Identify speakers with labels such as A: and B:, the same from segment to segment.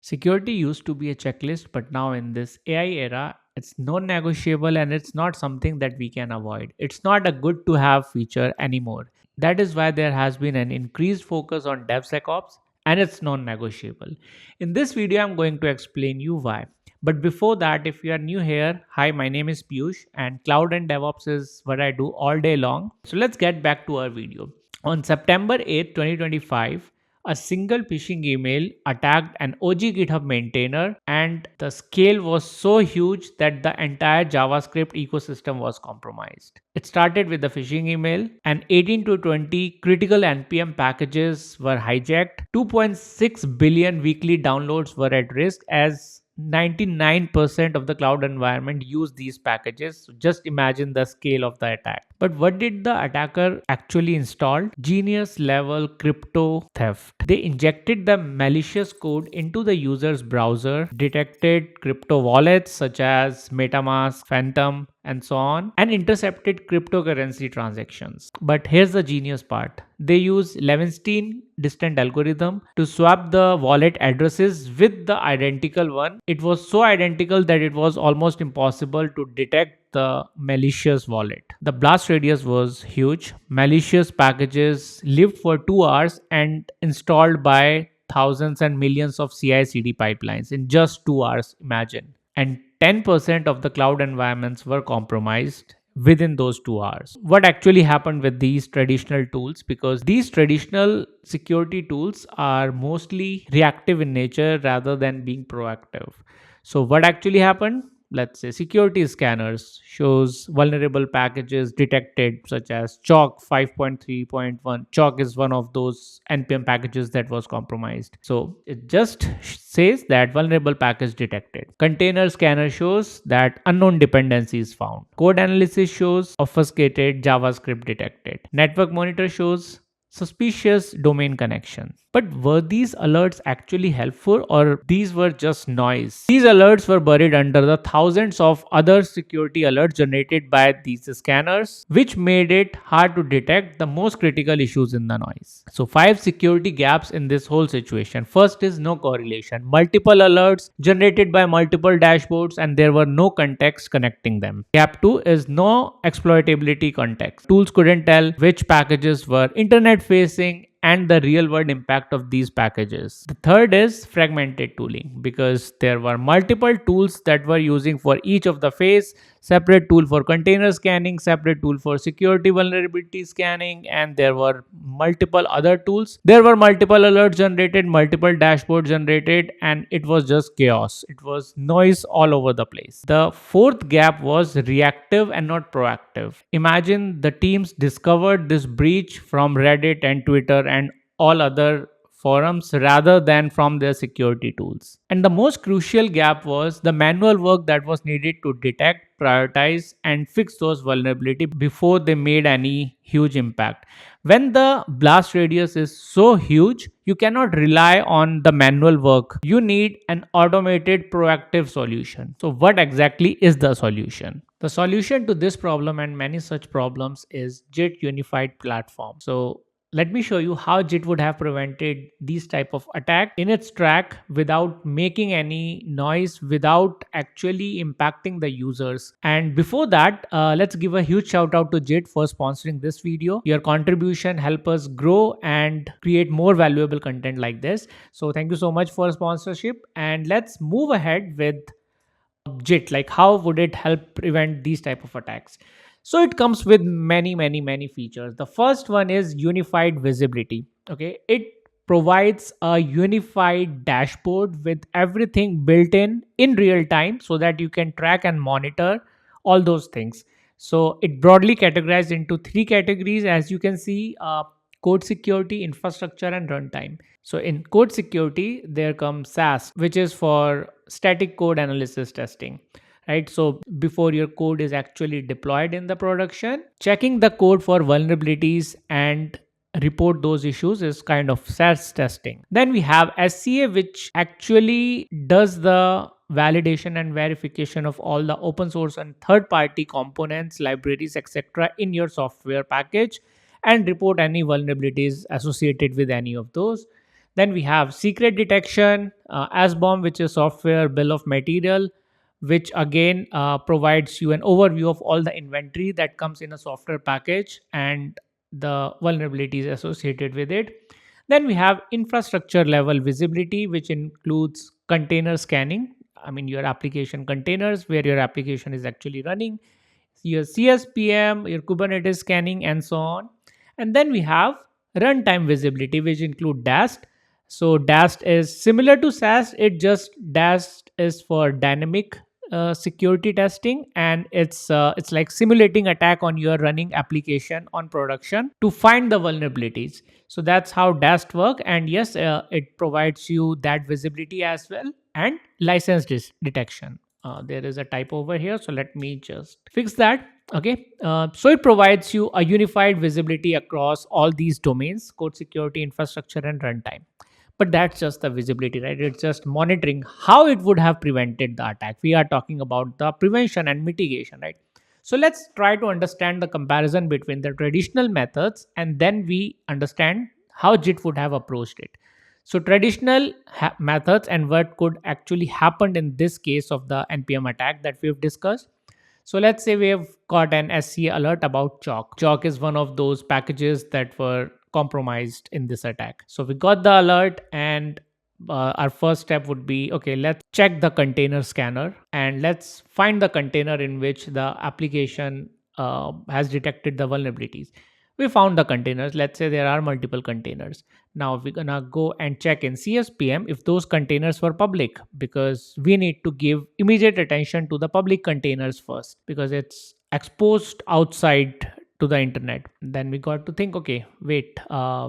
A: Security used to be a checklist, but now in this AI era, it's non-negotiable and it's not something that we can avoid. It's not a good to have feature anymore. That is why there has been an increased focus on DevSecOps and it's non-negotiable. In this video, I'm going to explain you why. But before that, if you are new here, hi, my name is Piyush and cloud and DevOps is what I do all day long. So let's get back to our video. On September 8, 2025, a single phishing email attacked an OG GitHub maintainer, and the scale was so huge that the entire JavaScript ecosystem was compromised. It started with the phishing email, and 18 to 20 critical NPM packages were hijacked. 2.6 billion weekly downloads were at risk as 99% of the cloud environment use these packages. So just imagine the scale of the attack. But what did the attacker actually install? Genius level crypto theft. They injected the malicious code into the user's browser, detected crypto wallets such as MetaMask, Phantom, and so on, and intercepted cryptocurrency transactions. But here's the genius part. They use Levenstein distant algorithm to swap the wallet addresses with the identical one. It was so identical that it was almost impossible to detect the malicious wallet. The blast radius was huge. Malicious packages lived for 2 hours and installed by thousands and millions of CI/CD pipelines in just 2 hours, imagine. And 10% of the cloud environments were compromised within those 2 hours. What actually happened with these traditional tools? Because these traditional security tools are mostly reactive in nature rather than being proactive. So what actually happened? Let's say security scanners shows vulnerable packages detected such as 𝗁𝗏 5.3.1. 𝗁𝗏 is one of those npm packages that was compromised. So it just says that vulnerable package detected. Container scanner shows that unknown dependency is found. Code analysis shows obfuscated JavaScript detected. Network monitor shows suspicious domain connection. But were these alerts actually helpful, or these were just noise? These alerts were buried under the thousands of other security alerts generated by these scanners, which made it hard to detect the most critical issues in the noise. So 5 security gaps in this whole situation. First is no correlation. Multiple alerts generated by multiple dashboards and there were no context connecting them. Gap 2 is no exploitability context. Tools couldn't tell which packages were internet facing and the real world impact of these packages. The third is fragmented tooling, because there were multiple tools that were using for each of the phase, separate tool for container scanning, separate tool for security vulnerability scanning, and there were multiple other tools. There were multiple alerts generated, multiple dashboards generated, and it was just chaos. It was noise all over the place. The fourth gap was reactive and not proactive. Imagine the teams discovered this breach from Reddit and Twitter and all other forums rather than from their security tools. And the most crucial gap was the manual work that was needed to detect, prioritize, and fix those vulnerabilities before they made any huge impact. When the blast radius is so huge, you cannot rely on the manual work. You need an automated proactive solution. So what exactly is the solution? The solution to this problem and many such problems is JIT unified platform. So let me show you how JIT would have prevented these type of attack in its track without making any noise, without actually impacting the users. And before that, let's give a huge shout out to JIT for sponsoring this video. Your contribution help us grow and create more valuable content like this. So thank you so much for sponsorship, and let's move ahead with JIT. Like, how would it help prevent these type of attacks? So it comes with many features. The first one is unified visibility. Okay, it provides a unified dashboard with everything built in real time so that you can track and monitor all those things. So it broadly categorized into 3 categories, as you can see: code security, infrastructure, and runtime. So in code security, there comes SAST, which is for static code analysis testing. Right, so before your code is actually deployed in the production, checking the code for vulnerabilities and report those issues is kind of SAST testing. Then we have SCA, which actually does the validation and verification of all the open source and third party components, libraries, etc. in your software package and report any vulnerabilities associated with any of those. Then we have secret detection, SBOM, which is software bill of material, which again provides you an overview of all the inventory that comes in a software package and the vulnerabilities associated with it. Then we have infrastructure level visibility, which includes container scanning. I mean, your application containers where your application is actually running, your CSPM, your Kubernetes scanning, and so on. And then we have runtime visibility, which include DAST. So DAST is similar to SAST. DAST is for dynamic security testing, and it's like simulating attack on your running application on production to find the vulnerabilities. So that's how DAST work, and yes, it provides you that visibility as well, and license detection. There is a typo over here, so let me just fix that. Okay, so it provides you a unified visibility across all these domains: code security, infrastructure, and runtime. But that's just the visibility, right? It's just monitoring how it would have prevented the attack. We are talking about the prevention and mitigation, right? So let's try to understand the comparison between the traditional methods, and then we understand how JIT would have approached it. So traditional methods and what could actually happen in this case of the NPM attack that we've discussed. So let's say we have got an SCA alert about 𝗏. 𝗏 is one of those packages that were compromised in this attack. So we got the alert, and our first step would be, okay, let's check the container scanner and let's find the container in which the application has detected the vulnerabilities. We found the containers. Let's say there are multiple containers. Now we're gonna go and check in CSPM if those containers were public, because we need to give immediate attention to the public containers first, because it's exposed outside to the internet. Then we got to think, okay, wait,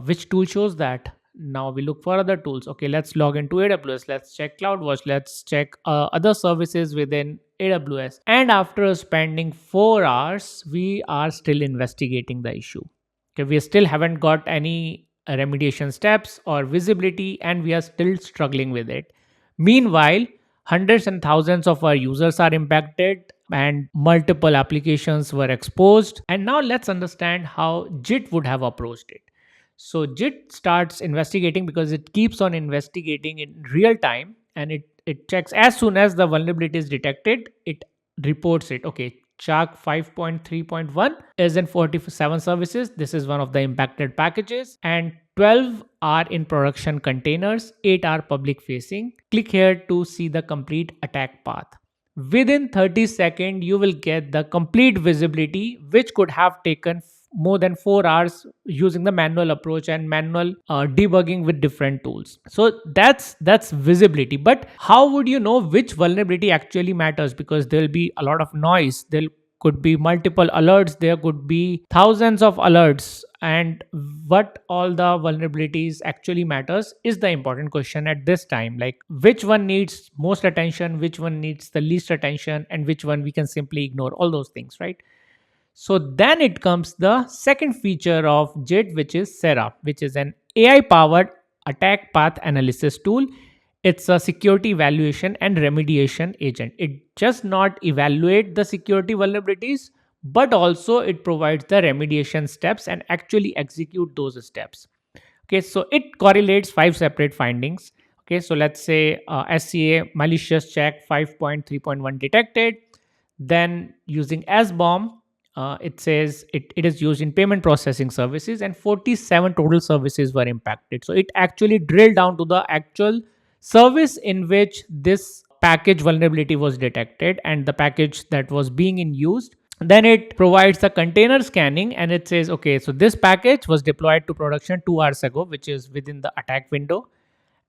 A: which tool shows that? Now we look for other tools. Okay, let's log into AWS. Let's check CloudWatch. Let's check other services within AWS. And after spending 4 hours, we are still investigating the issue. Okay, we still haven't got any remediation steps or visibility, and we are still struggling with it. Meanwhile, hundreds and thousands of our users are impacted and multiple applications were exposed. And now let's understand how JIT would have approached it. So JIT starts investigating because it keeps on investigating in real time, and it checks as soon as the vulnerability is detected, it reports it. Okay, 𝗏 5.3.1 is in 47 services. This is one of the impacted packages, and 12 are in production containers, 8 are public facing. Click here to see the complete attack path. Within 30 seconds, you will get the complete visibility, which could have taken more than 4 hours using the manual approach and manual debugging with different tools. So that's visibility. But how would you know which vulnerability actually matters? Because there'll be a lot of noise. There could be multiple alerts. There could be thousands of alerts. And what all the vulnerabilities actually matters is the important question at this time. Like, which one needs most attention, which one needs the least attention, and which one we can simply ignore, all those things, right? So then it comes the second feature of JIT, which is 𝗓𝗏, which is an AI-powered attack path analysis tool. It's a security evaluation and remediation agent. It just not evaluate the security vulnerabilities, but also it provides the remediation steps and actually execute those steps. Okay, so it correlates 5 separate findings. Okay, so let's say SCA malicious check 5.3.1 detected. Then using SBOM, it says it is used in payment processing services, and 47 total services were impacted. So it actually drilled down to the actual service in which this package vulnerability was detected and the package that was being in used. Then it provides the container scanning, and it says, okay, so this package was deployed to production 2 hours ago, which is within the attack window.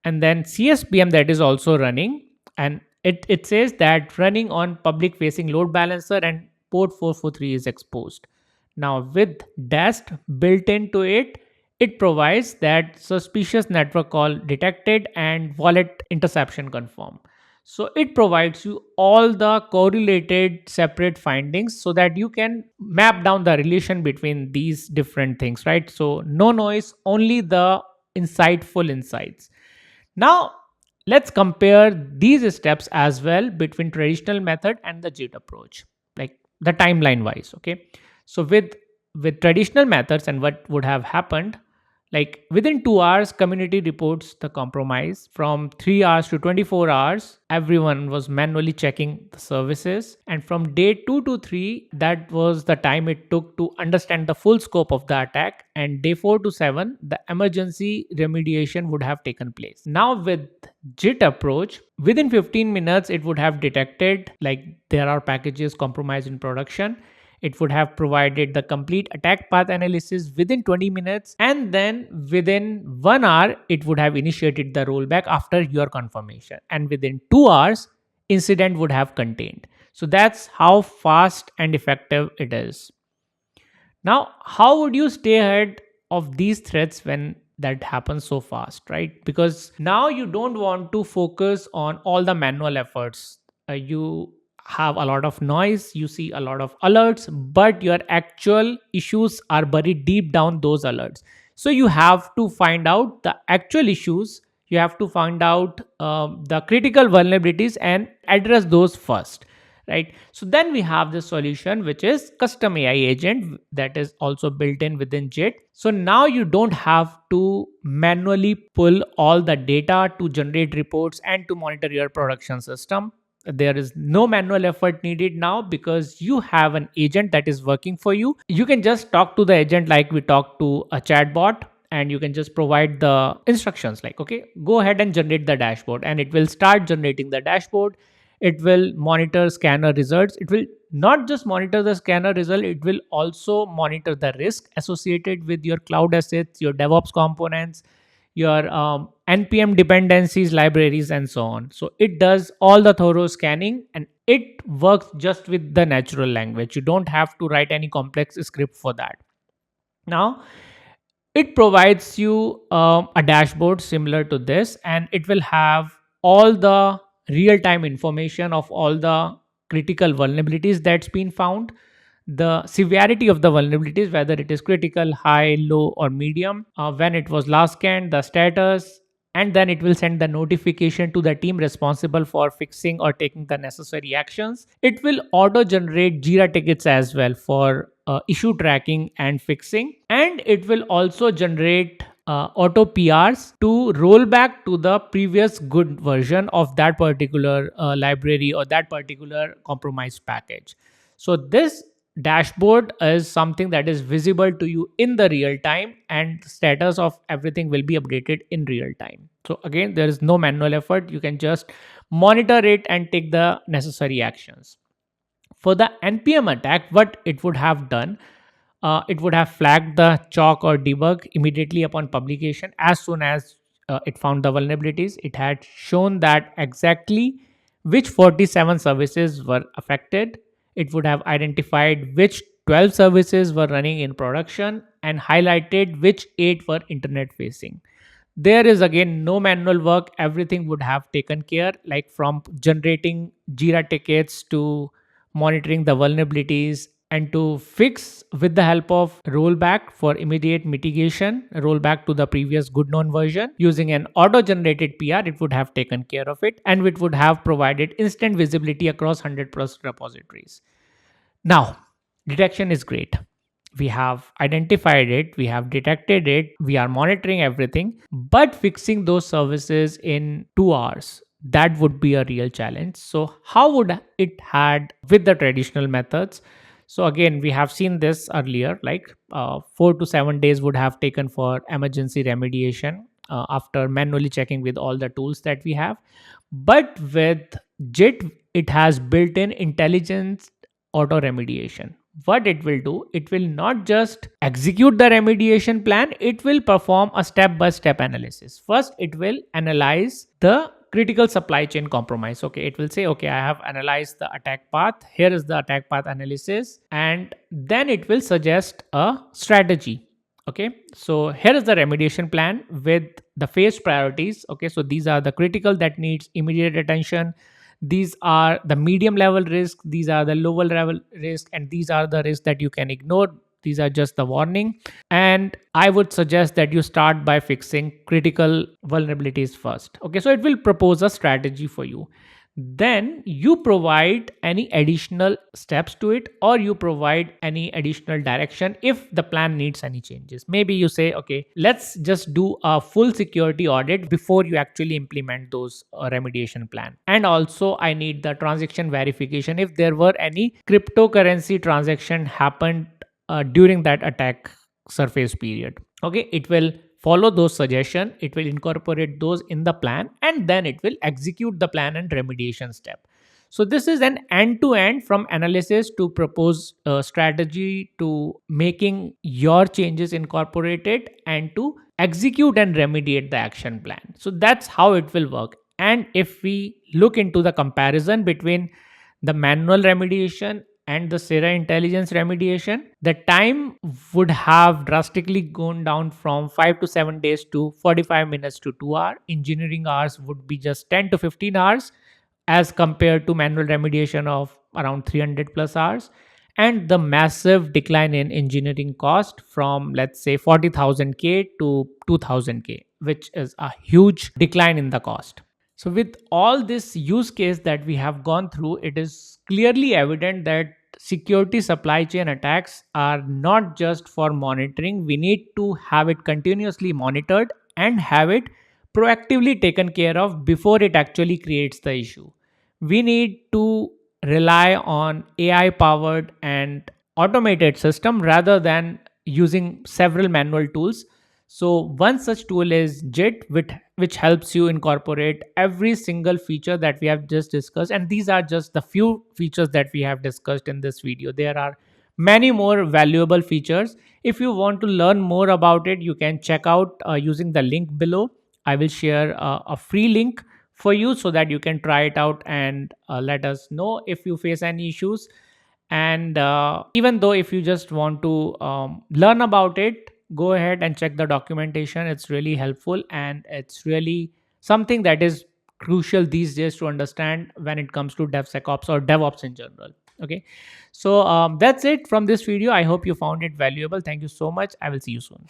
A: And then CSPM that is also running, and it says that running on public facing load balancer and port 443 is exposed. Now with DAST built into it, it provides that suspicious network call detected and wallet interception confirmed. So it provides you all the correlated separate findings so that you can map down the relation between these different things, right? So no noise, only the insightful insights. Now let's compare these steps as well between traditional method and the JIT approach, like the timeline wise. Okay, so with traditional methods and what would have happened, Like within 2 hours, community reports the compromise. From 3 hours to 24 hours, everyone was manually checking the services. And from day 2 to 3, that was the time it took to understand the full scope of the attack. And day 4 to 7, the emergency remediation would have taken place. Now with JIT approach, within 15 minutes, it would have detected like there are packages compromised in production. It would have provided the complete attack path analysis within 20 minutes, and then within 1 hour, it would have initiated the rollback after your confirmation. And within 2 hours, incident would have contained. So that's how fast and effective it is. Now, how would you stay ahead of these threats when that happens so fast, right? Because now you don't want to focus on all the manual efforts. You have a lot of noise, you see a lot of alerts, but your actual issues are buried deep down those alerts. So you have to find out the actual issues, you have to find out the critical vulnerabilities and address those first, right? So then we have this solution, which is custom AI agent that is also built in within JIT. So now you don't have to manually pull all the data to generate reports and to monitor your production system. There is no manual effort needed now because you have an agent that is working for you. You can just talk to the agent like we talk to a chatbot, and you can just provide the instructions like, okay, go ahead and generate the dashboard, and it will start generating the dashboard. It will monitor scanner results. It will not just monitor the scanner result, it will also monitor the risk associated with your cloud assets, your DevOps components, your npm dependencies, libraries, and so on. So it does all the thorough scanning, and it works just with the natural language. You don't have to write any complex script for that. Now it provides you a dashboard similar to this, and it will have all the real-time information of all the critical vulnerabilities that's been found, the severity of the vulnerabilities, whether it is critical, high, low, or medium, when it was last scanned, the status, and then it will send the notification to the team responsible for fixing or taking the necessary actions. It will auto-generate Jira tickets as well for issue tracking and fixing, and it will also generate auto PRs to roll back to the previous good version of that particular library or that particular compromised package. So this dashboard is something that is visible to you in the real time, and the status of everything will be updated in real time. So again, there is no manual effort. You can just monitor it and take the necessary actions. For the npm attack, what it would have done, it would have flagged the chalk or debug immediately upon publication. As soon as it found the vulnerabilities, it had shown that exactly which 47 services were affected. It would have identified which 12 services were running in production and highlighted which 8 were internet facing. There is again no manual work. Everything would have taken care, like from generating Jira tickets to monitoring the vulnerabilities and to fix with the help of rollback for immediate mitigation, rollback to the previous good known version using an auto generated PR. It would have taken care of it, and it would have provided instant visibility across 100+ repositories. Now, detection is great. We have identified it, we have detected it, we are monitoring everything, but fixing those services in 2 hours, that would be a real challenge. So how would it had with the traditional methods? So again, we have seen this earlier, like 4 to 7 days would have taken for emergency remediation after manually checking with all the tools that we have. But with JIT, it has built-in intelligence auto remediation. What it will do, it will not just execute the remediation plan, it will perform a step-by-step analysis. First, it will analyze the critical supply chain compromise. Okay, it will say, okay, I have analyzed the attack path. Here is the attack path analysis. And then it will suggest a strategy. Okay, so here is the remediation plan with the phased priorities. Okay, so these are the critical that needs immediate attention. These are the medium level risk, these are the lower level risk, and these are the risks that you can ignore. These are just the warning. And I would suggest that you start by fixing critical vulnerabilities first. Okay, so it will propose a strategy for you. then you provide any additional steps to it, or you provide any additional direction if the plan needs any changes. Maybe you say, okay, let's just do a full security audit before you actually implement those remediation plan. And also I need the transaction verification if there were any cryptocurrency transaction happened during that attack surface period. Okay, it will follow those suggestions, it will incorporate those in the plan, and then it will execute the plan and remediation step. So this is an end-to-end from analysis to propose strategy to making your changes incorporated and to execute and remediate the action plan. So that's how it will work. And if we look into the comparison between the manual remediation and the 𝗓𝗏 intelligence remediation, the time would have drastically gone down from 5 to 7 days to 45 minutes to 2 hours. Engineering hours would be just 10 to 15 hours as compared to manual remediation of around 300 plus hours. And the massive decline in engineering cost from, let's say, 40,000 to 2,000 which is a huge decline in the cost. So with all this use case that we have gone through, it is clearly evident that security supply chain attacks are not just for monitoring. We need to have it continuously monitored and have it proactively taken care of before it actually creates the issue. We need to rely on AI powered and automated system rather than using several manual tools. So one such tool is JIT, which helps you incorporate every single feature that we have just discussed. And these are just the few features that we have discussed in this video. There are many more valuable features. If you want to learn more about it, you can check out using the link below. I will share a free link for you so that you can try it out and let us know if you face any issues. And even though if you just want to learn about it, go ahead and check the documentation. It's really helpful and it's really something that is crucial these days to understand when it comes to DevSecOps or DevOps in general. Okay, so that's it from this video. I hope you found it valuable. Thank you so much. I will see you soon.